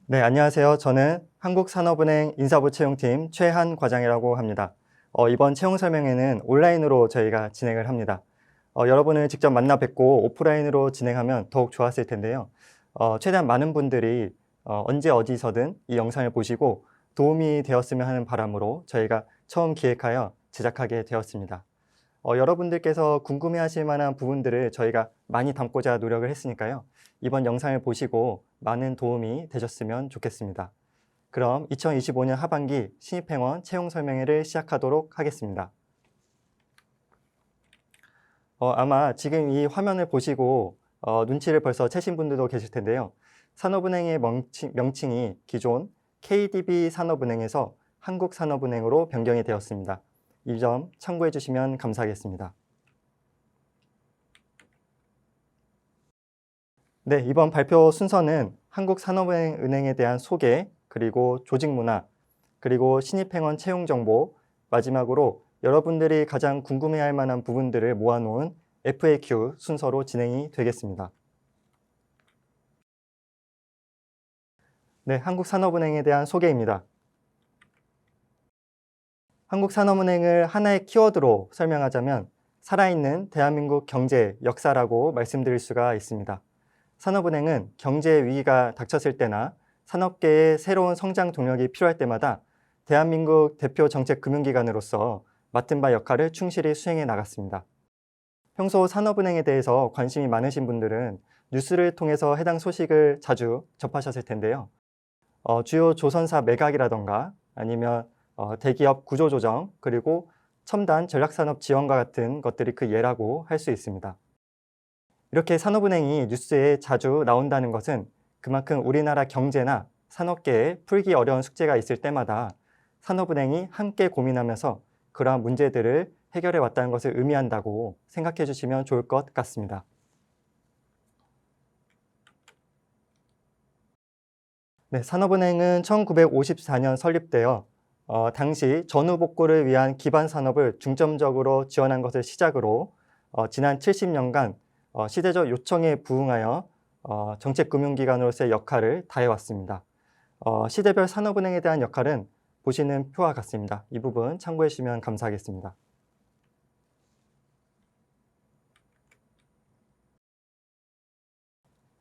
네, 안녕하세요. 저는 한국산업은행 인사부 채용팀 최한 과장이라고 합니다. 이번 채용 설명회는 온라인으로 저희가 진행을 합니다. 여러분을 직접 만나 뵙고 오프라인으로 진행하면 더욱 좋았을 텐데요. 최대한 많은 분들이 언제 어디서든 이 영상을 보시고 도움이 되었으면 하는 바람으로 저희가 처음 기획하여 제작하게 되었습니다. 여러분들께서 궁금해하실 만한 부분들을 저희가 많이 담고자 노력을 했으니까요. 이번 영상을 보시고 많은 도움이 되셨으면 좋겠습니다. 그럼 2025년 하반기 신입행원 채용 설명회를 시작하도록 하겠습니다. 아마 지금 이 화면을 보시고 눈치를 벌써 채신 분들도 계실 텐데요. 산업은행의 명칭이 기존 KDB 산업은행에서 한국산업은행으로 변경이 되었습니다. 이 점 참고해 주시면 감사하겠습니다. 네, 이번 발표 순서는 한국산업은행에 대한 소개, 그리고 조직 문화, 그리고 신입행원 채용 정보, 마지막으로 여러분들이 가장 궁금해할 만한 부분들을 모아놓은 FAQ 순서로 진행이 되겠습니다. 네, 한국산업은행에 대한 소개입니다. 한국산업은행을 하나의 키워드로 설명하자면 살아있는 대한민국 경제 역사라고 말씀드릴 수가 있습니다. 산업은행은 경제 위기가 닥쳤을 때나 산업계의 새로운 성장 동력이 필요할 때마다 대한민국 대표 정책 금융기관으로서 맡은 바 역할을 충실히 수행해 나갔습니다. 평소 산업은행에 대해서 관심이 많으신 분들은 뉴스를 통해서 해당 소식을 자주 접하셨을 텐데요. 주요 조선사 매각이라던가 아니면 대기업 구조조정, 그리고 첨단 전략산업 지원과 같은 것들이 그 예라고 할 수 있습니다. 이렇게 산업은행이 뉴스에 자주 나온다는 것은 그만큼 우리나라 경제나 산업계에 풀기 어려운 숙제가 있을 때마다 산업은행이 함께 고민하면서 그러한 문제들을 해결해 왔다는 것을 의미한다고 생각해 주시면 좋을 것 같습니다. 네, 산업은행은 1954년 설립되어 당시 전후복구를 위한 기반 산업을 중점적으로 지원한 것을 시작으로 지난 70년간 시대적 요청에 부응하여 정책금융기관으로서의 역할을 다해왔습니다. 시대별 산업은행에 대한 역할은 보시는 표와 같습니다. 이 부분 참고해 주시면 감사하겠습니다.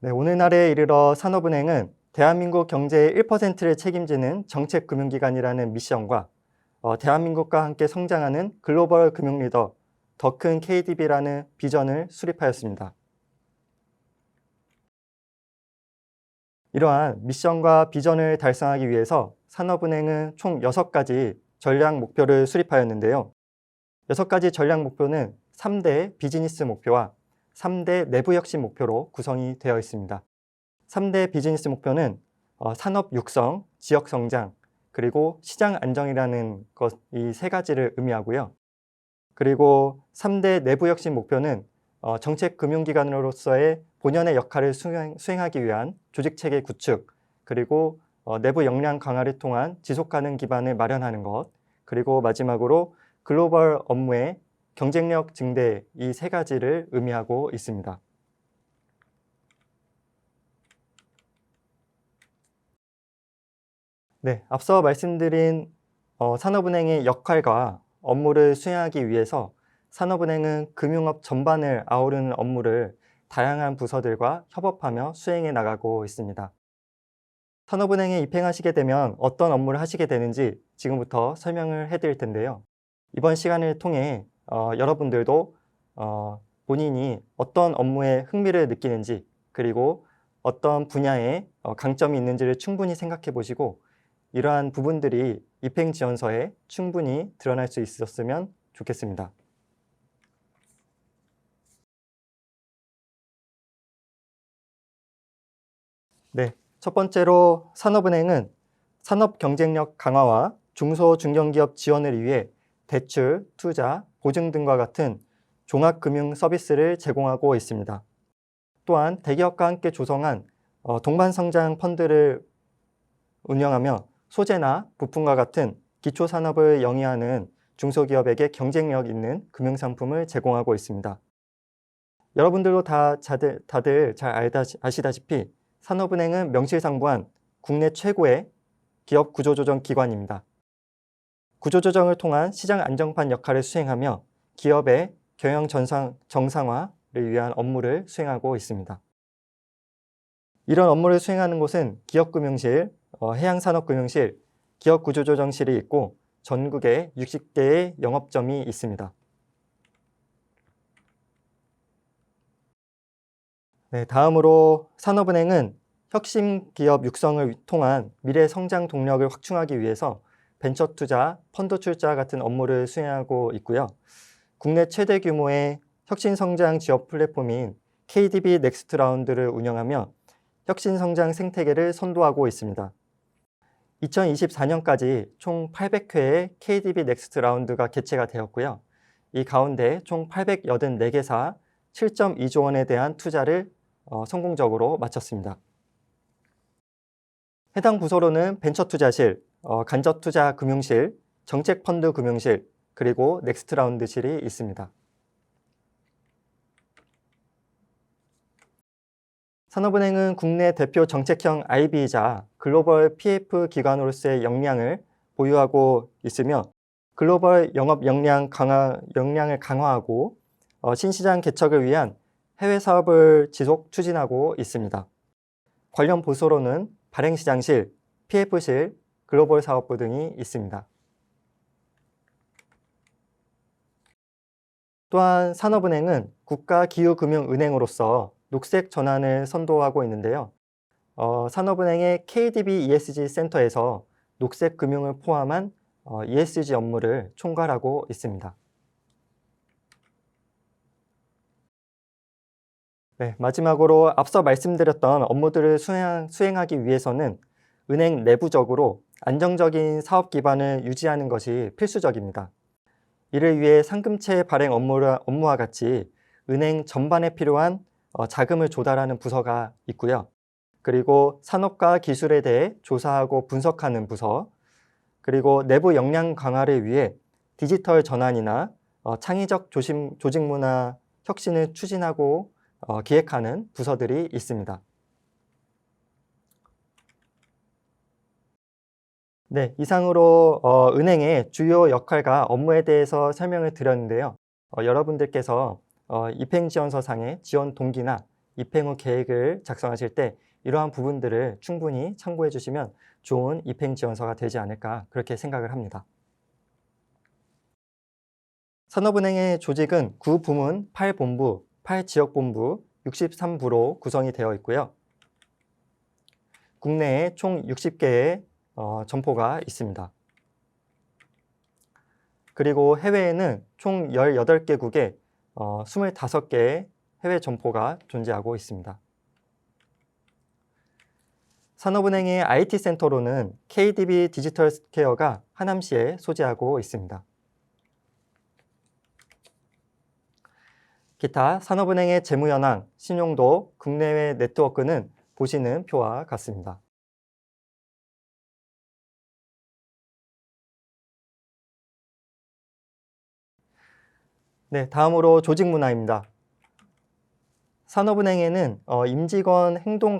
네, 오늘날에 이르러 산업은행은 대한민국 경제의 1%를 책임지는 정책금융기관이라는 미션과 대한민국과 함께 성장하는 글로벌 금융리더 더 큰 KDB라는 비전을 수립하였습니다. 이러한 미션과 비전을 달성하기 위해서 산업은행은 총 6가지 전략 목표를 수립하였는데요. 6가지 전략 목표는 3대 비즈니스 목표와 3대 내부 혁신 목표로 구성이 되어 있습니다. 3대 비즈니스 목표는 산업 육성, 지역 성장, 그리고 시장 안정이라는 것, 이 3가지를 의미하고요. 그리고 3대 내부 혁신 목표는 정책 금융기관으로서의 본연의 역할을 수행하기 위한 조직체계 구축, 그리고 내부 역량 강화를 통한 지속가능 기반을 마련하는 것, 그리고 마지막으로 글로벌 업무의 경쟁력 증대, 이 3가지를 의미하고 있습니다. 네, 앞서 말씀드린 산업은행의 역할과 업무를 수행하기 위해서 산업은행은 금융업 전반을 아우르는 업무를 다양한 부서들과 협업하며 수행해 나가고 있습니다. 산업은행에 입행하시게 되면 어떤 업무를 하시게 되는지 지금부터 설명을 해드릴 텐데요. 이번 시간을 통해 여러분들도 본인이 어떤 업무에 흥미를 느끼는지, 그리고 어떤 분야에 강점이 있는지를 충분히 생각해 보시고 이러한 부분들이 입행 지원서에 충분히 드러날 수 있었으면 좋겠습니다. 네, 첫 번째로 산업은행은 산업 경쟁력 강화와 중소 중견기업 지원을 위해 대출, 투자, 보증 등과 같은 종합금융 서비스를 제공하고 있습니다. 또한 대기업과 함께 조성한 동반성장 펀드를 운영하며 소재나 부품과 같은 기초산업을 영위하는 중소기업에게 경쟁력 있는 금융상품을 제공하고 있습니다. 여러분들도 다들 잘 아시다시피 산업은행은 명실상부한 국내 최고의 기업 구조조정 기관입니다. 구조조정을 통한 시장 안정판 역할을 수행하며 기업의 경영 정상화를 위한 업무를 수행하고 있습니다. 이런 업무를 수행하는 곳은 기업금융실, 해양산업금융실, 기업구조조정실이 있고 전국에 60개의 영업점이 있습니다. 네, 다음으로 산업은행은 혁신 기업 육성을 통한 미래 성장 동력을 확충하기 위해서 벤처 투자, 펀드 출자 같은 업무를 수행하고 있고요. 국내 최대 규모의 혁신 성장 지원 플랫폼인 KDB 넥스트 라운드를 운영하며 혁신 성장 생태계를 선도하고 있습니다. 2024년까지 총 800회의 KDB 넥스트 라운드가 개최가 되었고요. 이 가운데 총 884개사 7.2조 원에 대한 투자를 성공적으로 마쳤습니다. 해당 부서로는 벤처투자실, 간접투자금융실, 정책펀드금융실, 그리고 넥스트라운드실이 있습니다. 산업은행은 국내 대표 정책형 IB이자 글로벌 PF 기관으로서의 역량을 보유하고 있으며 글로벌 영업 역량을 강화하고 신시장 개척을 위한 해외 사업을 지속 추진하고 있습니다. 관련 부서로는 발행시장실, PF실, 글로벌 사업부 등이 있습니다. 또한 산업은행은 국가기후금융은행으로서 녹색 전환을 선도하고 있는데요. 산업은행의 KDB ESG 센터에서 녹색 금융을 포함한 ESG 업무를 총괄하고 있습니다. 네, 마지막으로 앞서 말씀드렸던 업무들을 수행하기 위해서는 은행 내부적으로 안정적인 사업 기반을 유지하는 것이 필수적입니다. 이를 위해 상금채 발행 업무와 같이 은행 전반에 필요한 자금을 조달하는 부서가 있고요. 그리고 산업과 기술에 대해 조사하고 분석하는 부서, 그리고 내부 역량 강화를 위해 디지털 전환이나 창의적 조직 문화 혁신을 추진하고 기획하는 부서들이 있습니다. 네, 이상으로 은행의 주요 역할과 업무에 대해서 설명을 드렸는데요. 여러분들께서 입행지원서상의 지원 동기나 입행 후 계획을 작성하실 때 이러한 부분들을 충분히 참고해 주시면 좋은 입행지원서가 되지 않을까 그렇게 생각을 합니다. 산업은행의 조직은 9부문, 8본부, 8지역본부, 63부로 구성이 되어 있고요. 국내에 총 60개의 점포가 있습니다. 그리고 해외에는 총 18개국에 25개의 해외 점포가 존재하고 있습니다. 산업은행의 IT센터로는 KDB 디지털 스퀘어가 하남시에 소재하고 있습니다. 기타 산업은행의 재무현황, 신용도, 국내외 네트워크는 보시는 표와 같습니다. 네, 다음으로 조직 문화입니다. 산업은행에는 임직원 행동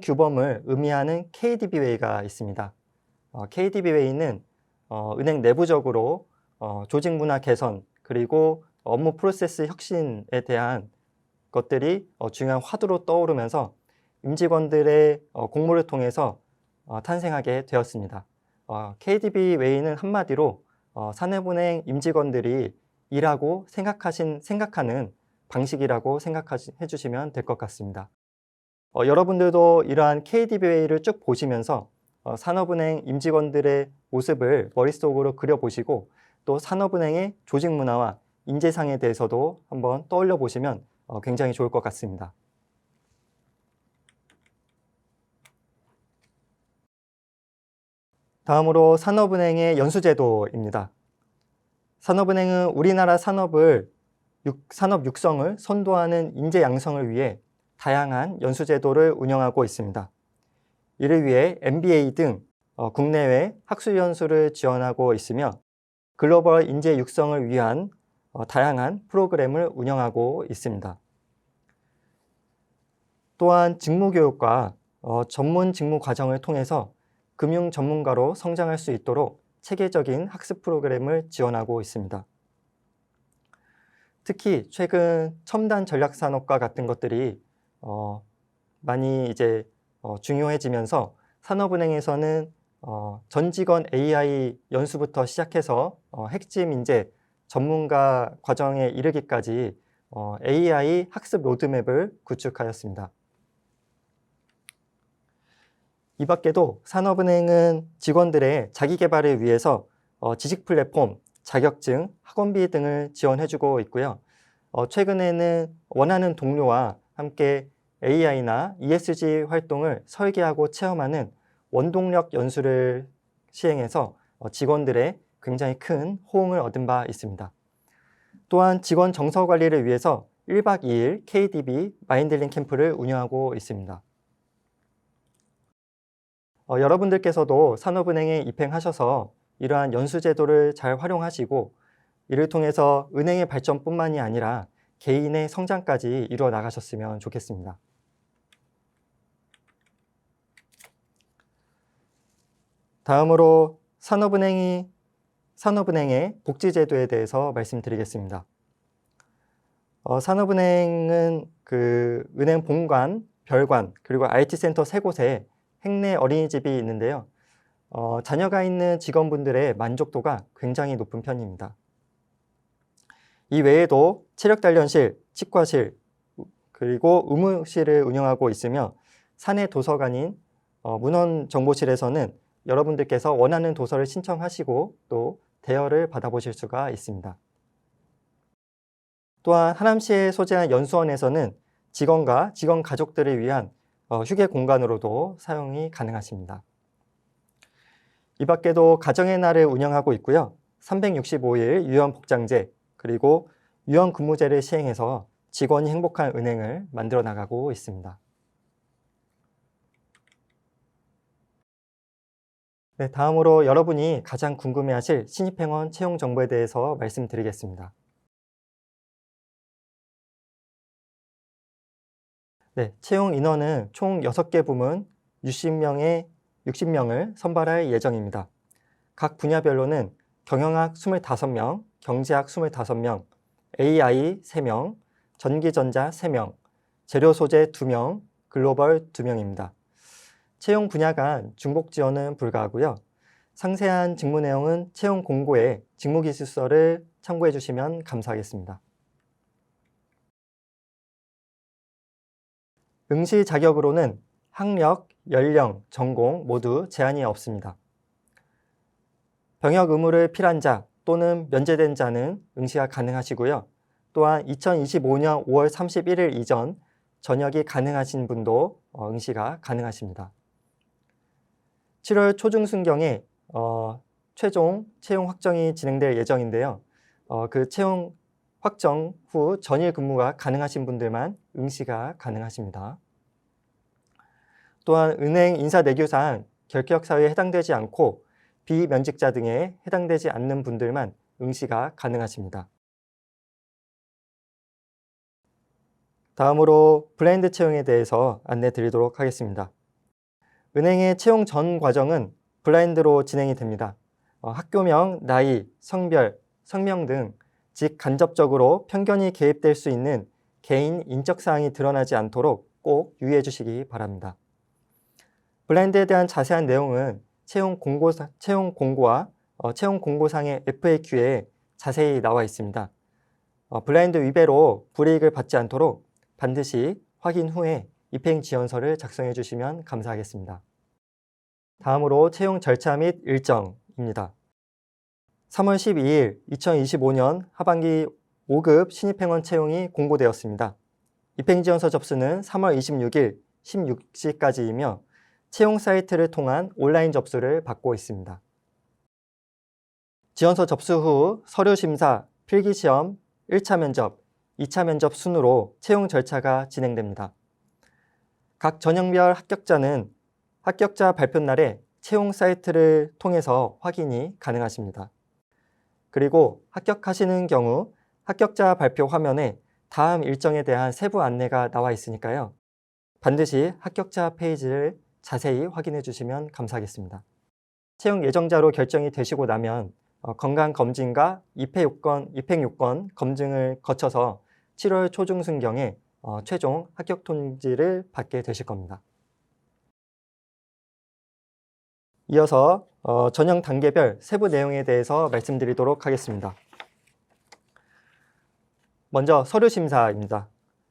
규범을 의미하는 KDB웨이가 있습니다. KDB웨이는 은행 내부적으로 조직 문화 개선 그리고 업무 프로세스 혁신에 대한 것들이 중요한 화두로 떠오르면서 임직원들의 공모를 통해서 탄생하게 되었습니다. KDB웨이는 한마디로 산업은행 임직원들이 일하고 생각하는 방식이라고 생각해 주시면 될 것 같습니다. 여러분들도 이러한 KDB웨이를 쭉 보시면서 산업은행 임직원들의 모습을 머릿속으로 그려보시고 또 산업은행의 조직 문화와 인재상에 대해서도 한번 떠올려 보시면 굉장히 좋을 것 같습니다. 다음으로 산업은행의 연수제도입니다. 산업은행은 우리나라 산업 육성을 선도하는 인재 양성을 위해 다양한 연수제도를 운영하고 있습니다. 이를 위해 MBA 등 국내외 학술연수를 지원하고 있으며 글로벌 인재 육성을 위한 다양한 프로그램을 운영하고 있습니다. 또한 직무교육과 전문 직무 과정을 통해서 금융 전문가로 성장할 수 있도록 체계적인 학습 프로그램을 지원하고 있습니다. 특히 최근 첨단 전략 산업과 같은 것들이 많이 이제 중요해지면서 산업은행에서는 전 직원 AI 연수부터 시작해서 핵심 인재 전문가 과정에 이르기까지 AI 학습 로드맵을 구축하였습니다. 이 밖에도 산업은행은 직원들의 자기개발을 위해서 지식 플랫폼, 자격증, 학원비 등을 지원해주고 있고요. 최근에는 원하는 동료와 함께 AI나 ESG 활동을 설계하고 체험하는 원동력 연수를 시행해서 직원들의 굉장히 큰 호응을 얻은 바 있습니다. 또한 직원 정서 관리를 위해서 1박 2일 KDB 마인드링 캠프를 운영하고 있습니다. 여러분들께서도 산업은행에 입행하셔서 이러한 연수제도를 잘 활용하시고 이를 통해서 은행의 발전뿐만이 아니라 개인의 성장까지 이루어 나가셨으면 좋겠습니다. 다음으로 산업은행의 복지제도에 대해서 말씀드리겠습니다. 산업은행은 은행 본관, 별관, 그리고 IT센터 3곳에 행내 어린이집이 있는데요. 자녀가 있는 직원분들의 만족도가 굉장히 높은 편입니다. 이 외에도 체력단련실, 치과실, 그리고 의무실을 운영하고 있으며 사내 도서관인 문헌정보실에서는 여러분들께서 원하는 도서를 신청하시고 또 대여를 받아보실 수가 있습니다. 또한 하남시에 소재한 연수원에서는 직원과 직원 가족들을 위한 휴게 공간으로도 사용이 가능하십니다. 이 밖에도 가정의 날을 운영하고 있고요. 365일 유연복장제 그리고 유연근무제를 시행해서 직원이 행복한 은행을 만들어 나가고 있습니다. 네, 다음으로 여러분이 가장 궁금해하실 신입행원 채용 정보에 대해서 말씀드리겠습니다. 네, 채용 인원은 총 6개 부문 60명을 선발할 예정입니다. 각 분야별로는 경영학 25명, 경제학 25명, AI 3명, 전기전자 3명, 재료소재 2명, 글로벌 2명입니다. 채용 분야 간 중복 지원은 불가하고요. 상세한 직무 내용은 채용 공고에 직무기술서를 참고해 주시면 감사하겠습니다. 응시 자격으로는 학력, 연령, 전공 모두 제한이 없습니다. 병역 의무를 필한 자 또는 면제된 자는 응시가 가능하시고요. 또한 2025년 5월 31일 이전 전역이 가능하신 분도 응시가 가능하십니다. 7월 초중순경에 최종 채용 확정이 진행될 예정인데요. 그 채용 확정 후 전일 근무가 가능하신 분들만 응시가 가능하십니다. 또한 은행 인사내규상 결격사유에 해당되지 않고 비면직자 등에 해당되지 않는 분들만 응시가 가능하십니다. 다음으로 블라인드 채용에 대해서 안내 드리도록 하겠습니다. 은행의 채용 전 과정은 블라인드로 진행이 됩니다. 학교명, 나이, 성별, 성명 등 간접적으로 편견이 개입될 수 있는 개인 인적 사항이 드러나지 않도록 꼭 유의해 주시기 바랍니다. 블라인드에 대한 자세한 내용은 채용 공고와 채용 공고상의 FAQ에 자세히 나와 있습니다. 블라인드 위배로 불이익을 받지 않도록 반드시 확인 후에 입행 지원서를 작성해 주시면 감사하겠습니다. 다음으로 채용 절차 및 일정입니다. 3월 12일 2025년 하반기 5급 신입행원 채용이 공고되었습니다. 입행지원서 접수는 3월 26일 16시까지이며 채용 사이트를 통한 온라인 접수를 받고 있습니다. 지원서 접수 후 서류 심사, 필기시험, 1차 면접, 2차 면접 순으로 채용 절차가 진행됩니다. 각 전형별 합격자는 합격자 발표 날에 채용 사이트를 통해서 확인이 가능하십니다. 그리고 합격하시는 경우 합격자 발표 화면에 다음 일정에 대한 세부 안내가 나와 있으니까요. 반드시 합격자 페이지를 자세히 확인해 주시면 감사하겠습니다. 채용 예정자로 결정이 되시고 나면 건강검진과 입행요건 검증을 거쳐서 7월 초중순경에 최종 합격 통지를 받게 되실 겁니다. 이어서 전형 단계별 세부 내용에 대해서 말씀드리도록 하겠습니다. 먼저 서류심사입니다.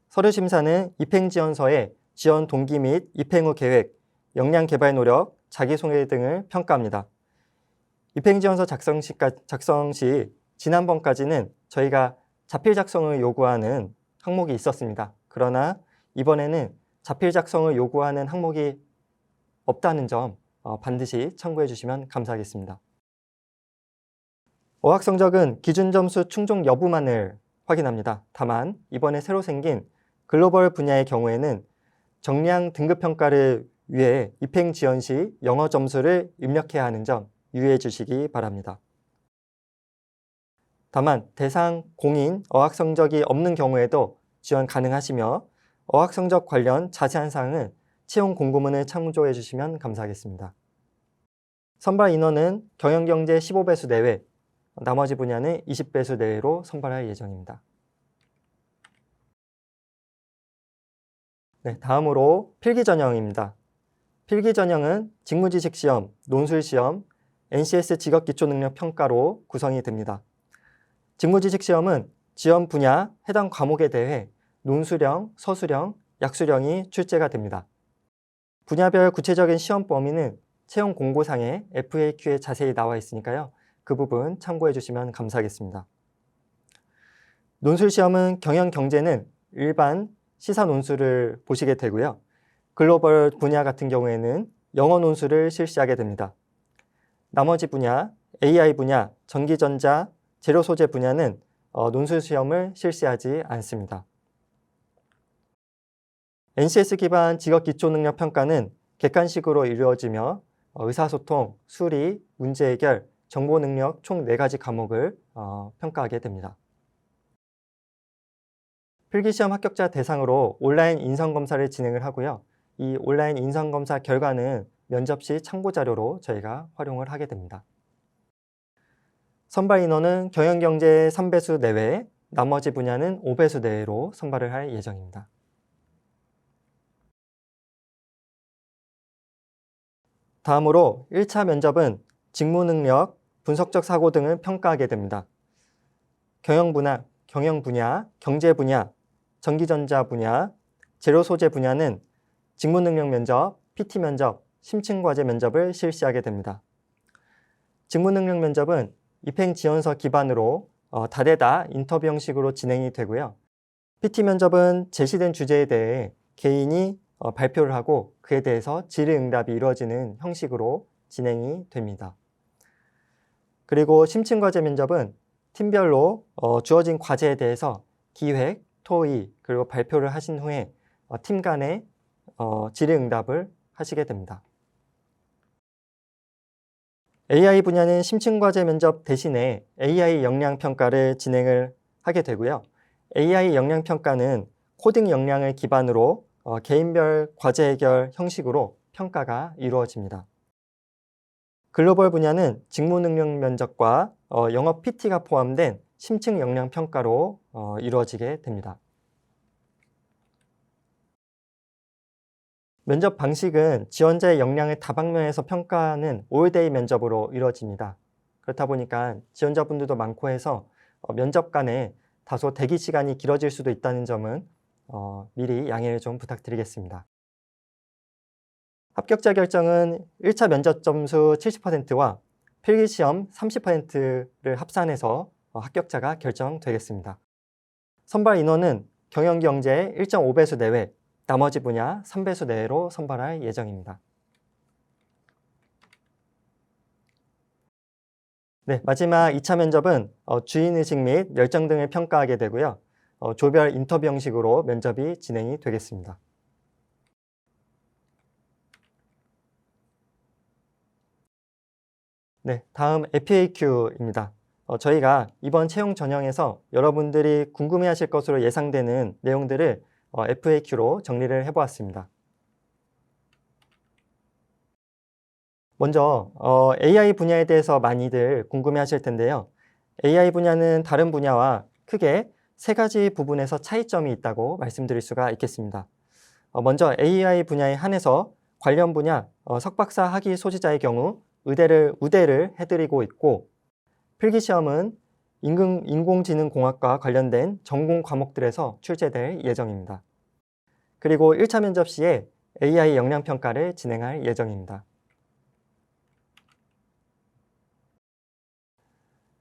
서류심사는 입행지원서의 지원 동기 및 입행 후 계획, 역량 개발 노력, 자기소개 등을 평가합니다. 입행지원서 작성 시 지난번까지는 저희가 자필 작성을 요구하는 항목이 있었습니다. 그러나 이번에는 자필 작성을 요구하는 항목이 없다는 점 반드시 참고해 주시면 감사하겠습니다. 어학 성적은 기준 점수 충족 여부만을 확인합니다. 다만 이번에 새로 생긴 글로벌 분야의 경우에는 정량 등급 평가를 위해 입행 지원 시 영어 점수를 입력해야 하는 점 유의해 주시기 바랍니다. 다만 대상 공인 어학 성적이 없는 경우에도 지원 가능하시며 어학 성적 관련 자세한 사항은 채용 공고문을 참조해 주시면 감사하겠습니다. 선발 인원은 경영경제 15배수 내외, 나머지 분야는 20배수 내외로 선발할 예정입니다. 네, 다음으로 필기전형입니다. 필기전형은 직무지식시험, 논술시험, NCS 직업기초능력평가로 구성이 됩니다. 직무지식시험은 지원 분야, 해당 과목에 대해 논술형, 서술형, 약술형이 출제가 됩니다. 분야별 구체적인 시험 범위는 채용 공고상에 FAQ에 자세히 나와 있으니까요. 그 부분 참고해 주시면 감사하겠습니다. 논술시험은 경영경제는 일반 시사 논술을 보시게 되고요. 글로벌 분야 같은 경우에는 영어 논술을 실시하게 됩니다. 나머지 분야, AI 분야, 전기전자, 재료소재 분야는 논술 시험을 실시하지 않습니다. NCS 기반 직업기초능력평가는 객관식으로 이루어지며 의사소통, 수리, 문제해결, 정보능력 총 4가지 과목을 평가하게 됩니다. 필기시험 합격자 대상으로 온라인 인성검사를 진행을 하고요. 이 온라인 인성검사 결과는 면접 시 참고자료로 저희가 활용을 하게 됩니다. 선발 인원은 경영경제 3배수 내외, 나머지 분야는 5배수 내외로 선발을 할 예정입니다. 다음으로 1차 면접은 직무능력, 분석적 사고 등을 평가하게 됩니다. 경영 분야, 경제 분야, 전기전자 분야, 재료소재 분야는 직무능력 면접, PT 면접, 심층과제 면접을 실시하게 됩니다. 직무능력 면접은 입행지원서 기반으로 다대다 인터뷰 형식으로 진행이 되고요. PT 면접은 제시된 주제에 대해 개인이 발표를 하고 그에 대해서 질의응답이 이루어지는 형식으로 진행이 됩니다. 그리고 심층과제 면접은 팀별로 주어진 과제에 대해서 기획, 토의, 그리고 발표를 하신 후에 팀 간의 질의응답을 하시게 됩니다. AI 분야는 심층과제 면접 대신에 AI 역량평가를 진행을 하게 되고요. AI 역량평가는 코딩 역량을 기반으로 개인별 과제 해결 형식으로 평가가 이루어집니다. 글로벌 분야는 직무능력 면접과 영업 PT가 포함된 심층 역량평가로 이루어지게 됩니다. 면접 방식은 지원자의 역량을 다방면에서 평가하는 올데이 면접으로 이루어집니다. 그렇다 보니까 지원자분들도 많고 해서 면접 간에 다소 대기 시간이 길어질 수도 있다는 점은 미리 양해를 좀 부탁드리겠습니다. 합격자 결정은 1차 면접 점수 70%와 필기시험 30%를 합산해서 합격자가 결정되겠습니다. 선발 인원은 경영경제 1.5배수 내외, 나머지 분야 3배수 내외로 선발할 예정입니다. 네, 마지막 2차 면접은 주인의식 및 열정 등을 평가하게 되고요. 조별 인터뷰 형식으로 면접이 진행이 되겠습니다. 네, 다음 FAQ입니다. 저희가 이번 채용 전형에서 여러분들이 궁금해하실 것으로 예상되는 내용들을 FAQ로 정리를 해보았습니다. 먼저 AI 분야에 대해서 많이들 궁금해하실 텐데요. AI 분야는 다른 분야와 크게 세 가지 부분에서 차이점이 있다고 말씀드릴 수가 있겠습니다. 먼저 AI 분야에 한해서 관련 분야 석박사 학위 소지자의 경우 우대를 해드리고 있고, 필기시험은 인공지능공학과 관련된 전공 과목들에서 출제될 예정입니다. 그리고 1차 면접 시에 AI 역량평가를 진행할 예정입니다.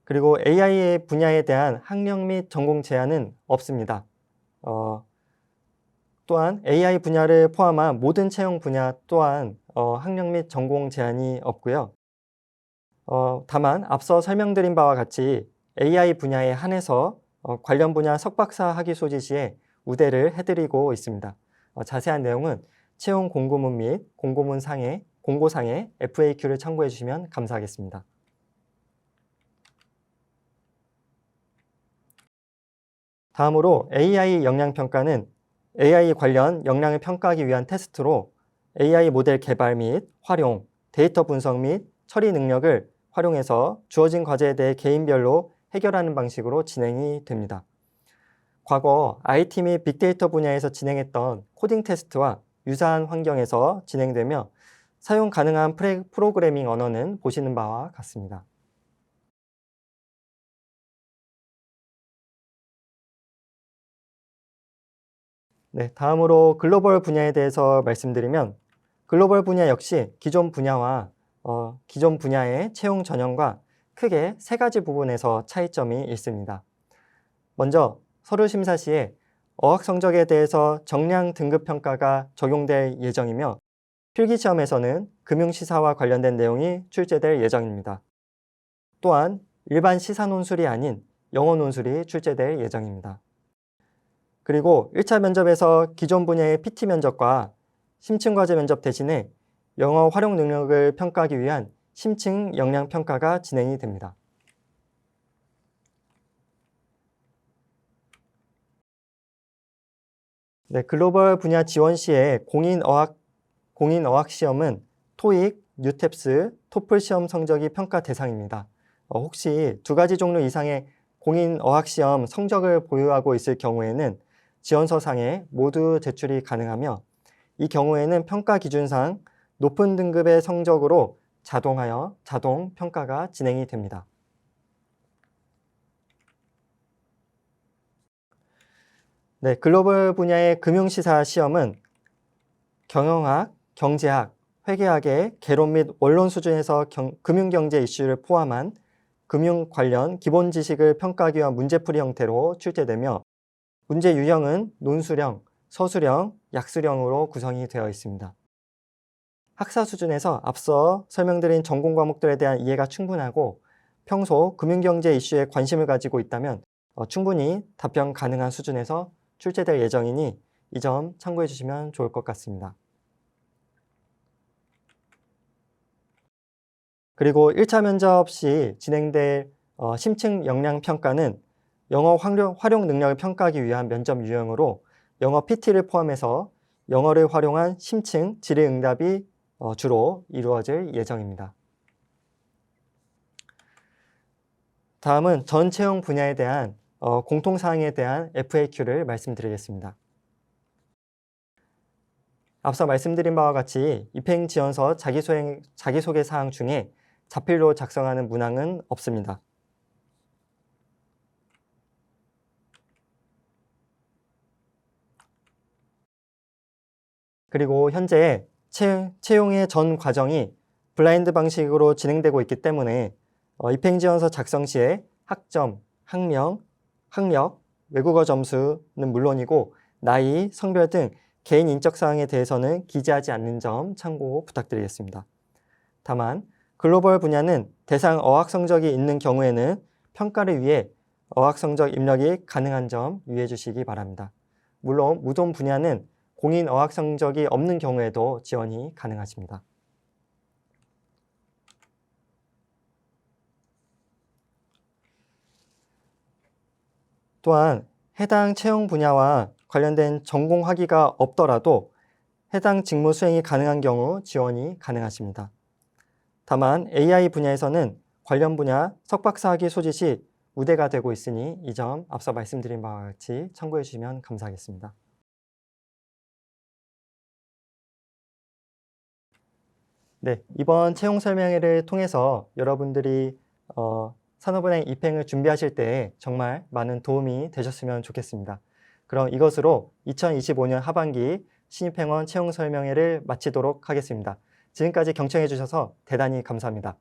그리고 AI 분야에 대한 학력 및 전공 제한은 없습니다. 또한 AI 분야를 포함한 모든 채용 분야 또한 학력 및 전공 제한이 없고요. 다만 앞서 설명드린 바와 같이 AI 분야에 한해서 관련 분야 석박사 학위 소지 시에 우대를 해드리고 있습니다. 자세한 내용은 채용 공고문 및 공고상의 FAQ를 참고해 주시면 감사하겠습니다. 다음으로 AI 역량평가는 AI 관련 역량을 평가하기 위한 테스트로 AI 모델 개발 및 활용, 데이터 분석 및 처리 능력을 활용해서 주어진 과제에 대해 개인별로 해결하는 방식으로 진행이 됩니다. 과거 IT 및 빅데이터 분야에서 진행했던 코딩 테스트와 유사한 환경에서 진행되며 사용 가능한 프로그래밍 언어는 보시는 바와 같습니다. 네, 다음으로 글로벌 분야에 대해서 말씀드리면, 글로벌 분야 역시 기존 분야의 채용 전형과 크게 세 가지 부분에서 차이점이 있습니다. 먼저 서류 심사 시에 어학 성적에 대해서 정량 등급 평가가 적용될 예정이며, 필기시험에서는 금융시사와 관련된 내용이 출제될 예정입니다. 또한 일반 시사 논술이 아닌 영어 논술이 출제될 예정입니다. 그리고 1차 면접에서 기존 분야의 PT 면접과 심층 과제 면접 대신에 영어 활용 능력을 평가하기 위한 심층 역량 평가가 진행이 됩니다. 네, 글로벌 분야 지원 시에 공인어학 시험은 토익, 유탭스, 토플 시험 성적이 평가 대상입니다. 혹시 두 가지 종류 이상의 공인어학 시험 성적을 보유하고 있을 경우에는 지원서상에 모두 제출이 가능하며, 이 경우에는 평가 기준상 높은 등급의 성적으로 자동 평가가 진행이 됩니다. 네, 글로벌 분야의 금융시사 시험은 경영학, 경제학, 회계학의 개론 및 원론 수준에서 금융경제 이슈를 포함한 금융 관련 기본 지식을 평가하기 위한 문제풀이 형태로 출제되며, 문제 유형은 논술형, 서술형, 약술형으로 구성이 되어 있습니다. 학사 수준에서 앞서 설명드린 전공 과목들에 대한 이해가 충분하고 평소 금융경제 이슈에 관심을 가지고 있다면 충분히 답변 가능한 수준에서 출제될 예정이니 이 점 참고해 주시면 좋을 것 같습니다. 그리고 1차 면접 시 진행될 심층 역량 평가는 영어 활용 능력을 평가하기 위한 면접 유형으로 영어 PT를 포함해서 영어를 활용한 심층 질의응답이 주로 이루어질 예정입니다. 다음은 전 채용 분야에 대한 공통사항에 대한 FAQ를 말씀드리겠습니다. 앞서 말씀드린 바와 같이 입행지원서 자기소개 사항 중에 자필로 작성하는 문항은 없습니다. 그리고 현재 채용의 전 과정이 블라인드 방식으로 진행되고 있기 때문에 입행지원서 작성 시에 학점, 학명, 학력, 외국어 점수는 물론이고 나이, 성별 등 개인 인적 사항에 대해서는 기재하지 않는 점 참고 부탁드리겠습니다. 다만 글로벌 분야는 대상 어학 성적이 있는 경우에는 평가를 위해 어학 성적 입력이 가능한 점 유의해 주시기 바랍니다. 물론 무돈 분야는 공인 어학 성적이 없는 경우에도 지원이 가능하십니다. 또한 해당 채용 분야와 관련된 전공 학위가 없더라도 해당 직무 수행이 가능한 경우 지원이 가능하십니다. 다만 AI 분야에서는 관련 분야 석박사학위 소짓이 우대가 되고 있으니 이 점 앞서 말씀드린 바와 같이 참고해 주시면 감사하겠습니다. 네, 이번 채용 설명회를 통해서 여러분들이 산업은행 입행을 준비하실 때 정말 많은 도움이 되셨으면 좋겠습니다. 그럼 이것으로 2025년 하반기 신입행원 채용 설명회를 마치도록 하겠습니다. 지금까지 경청해 주셔서 대단히 감사합니다.